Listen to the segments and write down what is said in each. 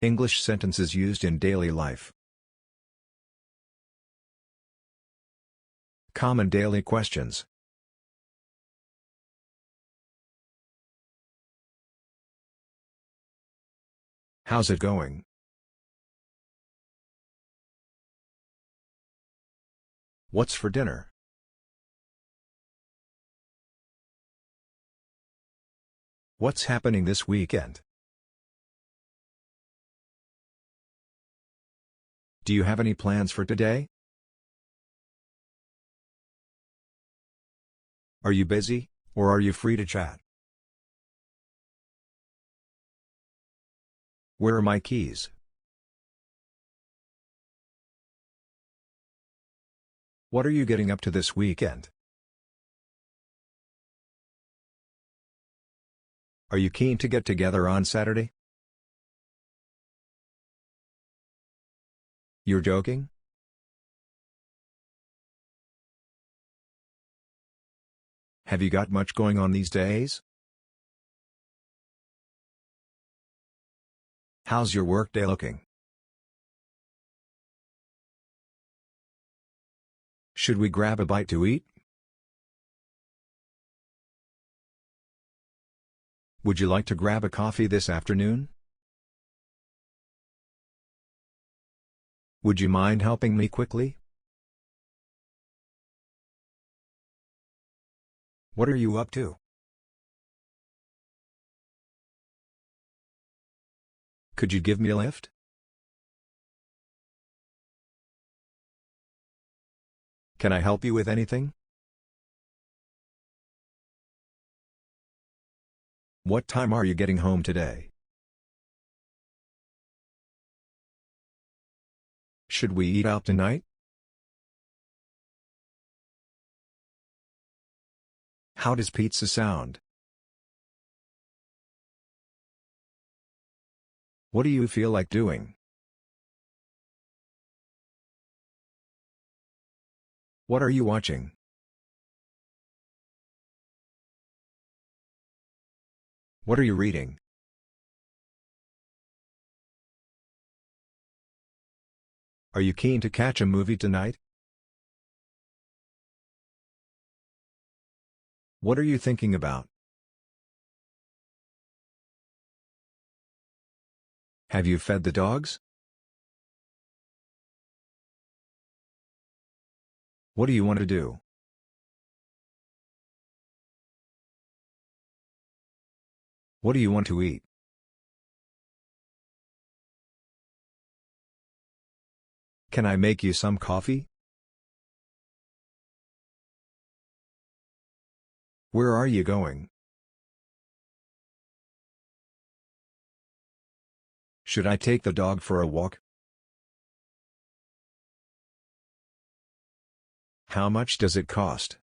English sentences used in daily life. Common daily questions. How's it going? What's for dinner? What's happening this weekend? Do you have any plans for today? Are you busy, or are you free to chat? Where are my keys? What are you getting up to this weekend? Are you keen to get together on Saturday? You're joking? Have you got much going on these days? How's your workday looking? Should we grab a bite to eat? Would you like to grab a coffee this afternoon? Would you mind helping me quickly? What are you up to? Could you give me a lift? Can I help you with anything? What time are you getting home today? Should we eat out tonight? How does pizza sound? What do you feel like doing? What are you watching? What are you reading? Are you keen to catch a movie tonight? What are you thinking about? Have you fed the dogs? What do you want to do? What do you want to eat? Can I make you some coffee? Where are you going? Should I take the dog for a walk? How much does it cost?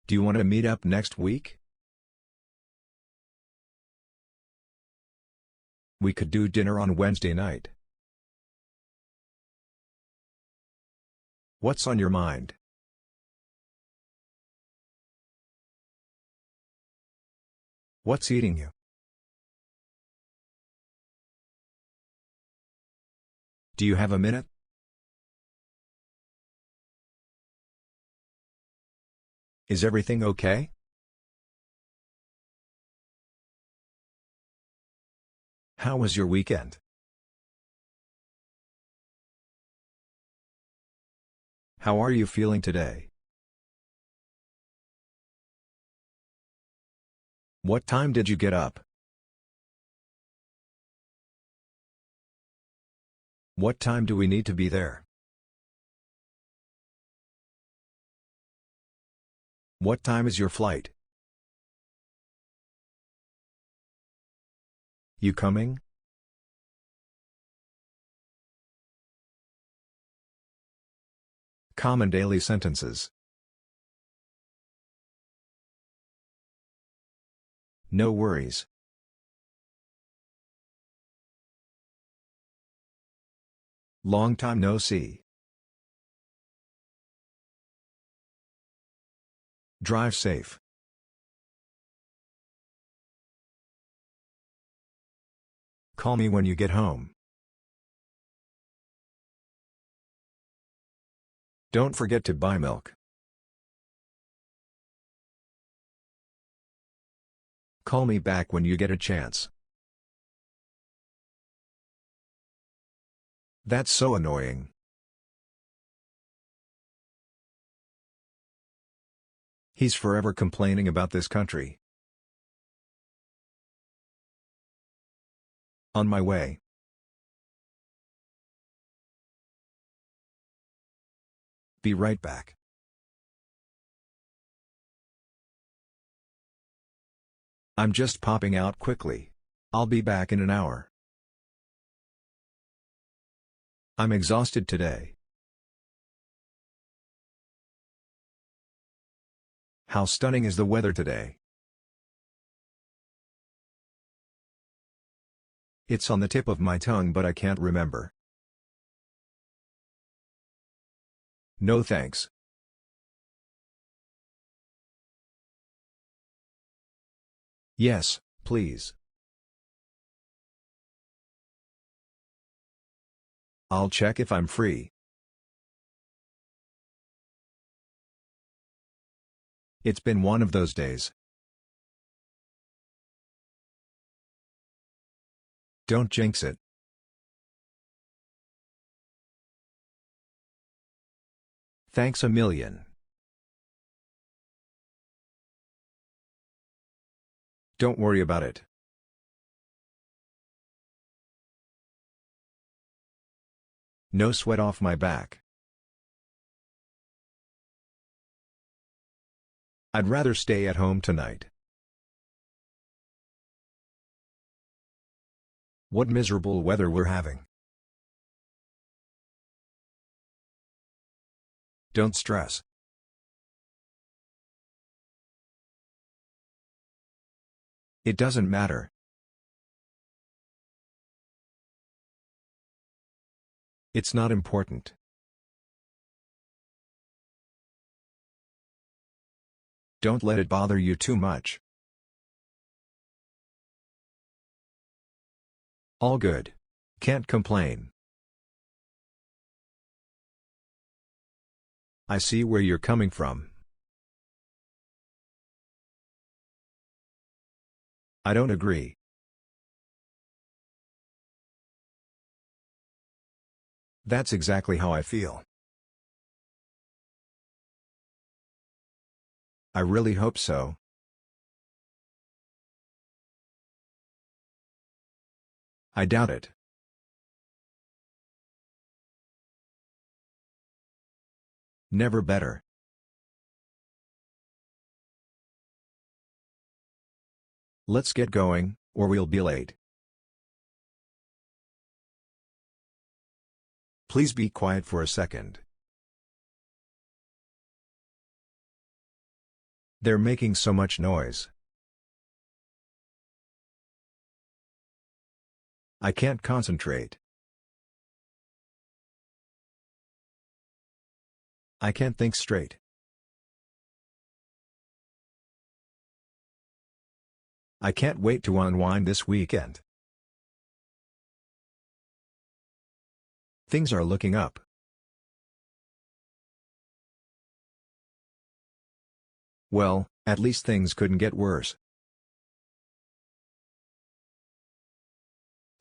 Do you want to meet up next week? We could do dinner on Wednesday night. What's on your mind? What's eating you? Do you have a minute? Is everything okay? How was your weekend? How are you feeling today? What time did you get up? What time do we need to be there? What time is your flight? You coming? Common daily sentences. No worries. Long time no see. Drive safe. Call me when you get home. Don't forget to buy milk. Call me back when you get a chance. That's so annoying. He's forever complaining about this country. On my way. Be right back. I'm just popping out quickly. I'll be back in an hour. I'm exhausted today. How stunning is the weather today? It's on the tip of my tongue but I can't remember. No thanks. Yes, please. I'll check if I'm free. It's been one of those days. Don't jinx it. Thanks a million. Don't worry about it. No sweat off my back. I'd rather stay at home tonight. What miserable weather we're having. Don't stress. It doesn't matter. It's not important. Don't let it bother you too much. All good. Can't complain. I see where you're coming from. I don't agree. That's exactly how I feel. I really hope so. I doubt it. Never better. Let's get going, or we'll be late. Please be quiet for a second. They're making so much noise. I can't concentrate. I can't think straight. I can't wait to unwind this weekend. Things are looking up. Well, at least things couldn't get worse.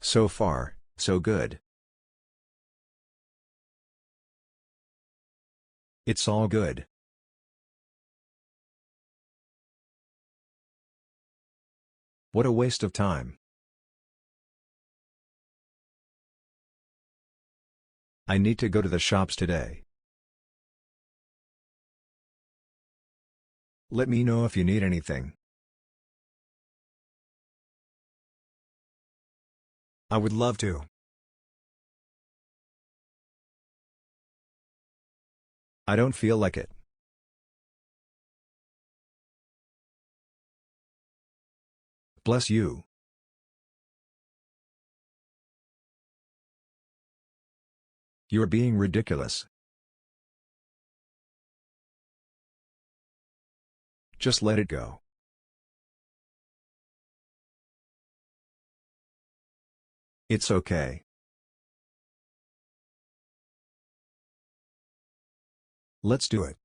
So far, so good. It's all good. What a waste of time. I need to go to the shops today. Let me know if you need anything. I would love to. I don't feel like it. Bless you. You're being ridiculous. Just let it go. It's okay. Let's do it.